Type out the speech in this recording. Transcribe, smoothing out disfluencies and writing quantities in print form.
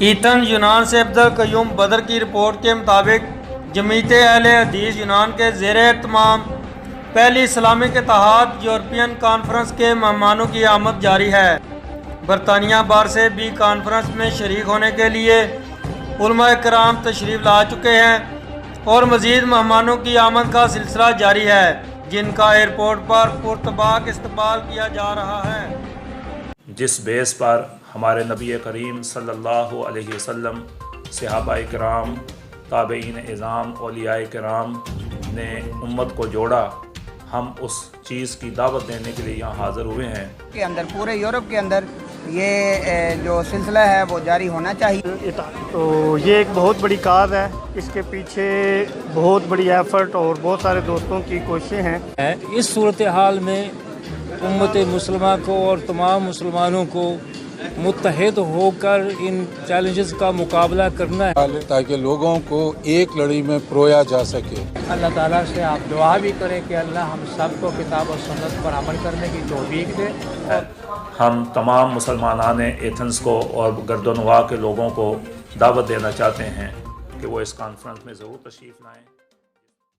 Athens یونان سے عبد القیوم بدر کی رپورٹ کے مطابق جمعیت اہل حدیث یونان کے زیر اہتمام پہلی اسلامک اتحاد یورپین کانفرنس کے مہمانوں کی آمد جاری ہے۔ برطانیہ بار سے بھی کانفرنس میں شریک ہونے کے لیے علماء کرام تشریف لا چکے ہیں اور مزید مہمانوں کی آمد کا سلسلہ جاری ہے، جن کا ایئرپورٹ پر پرتپاک استقبال کیا جا رہا ہے۔ جس بیس پر ہمارے نبی کریم صلی اللہ علیہ وسلم، صحابہ کرام، تابعین اعظام، اولیاء کرام نے امت کو جوڑا، ہم اس چیز کی دعوت دینے کے لیے یہاں حاضر ہوئے ہیں کے اندر پورے یورپ کے اندر یہ جو سلسلہ ہے وہ جاری ہونا چاہیے۔ تو یہ ایک بہت بڑی کاز ہے، اس کے پیچھے بہت بڑی ایفرٹ اور بہت سارے دوستوں کی کوششیں ہیں۔ اس صورتحال میں امت مسلمہ کو اور تمام مسلمانوں کو متحد ہو کر ان چیلنجز کا مقابلہ کرنا ہے تاکہ لوگوں کو ایک لڑی میں پرویا جا سکے۔ اللہ تعالیٰ سے آپ دعا بھی کریں کہ اللہ ہم سب کو کتاب و سنت پر عمل کرنے کی توفیق دے۔ ہم تمام مسلمانان ایتھنز کو اور گردونواح کے لوگوں کو دعوت دینا چاہتے ہیں کہ وہ اس کانفرنس میں ضرور تشریف لائیں۔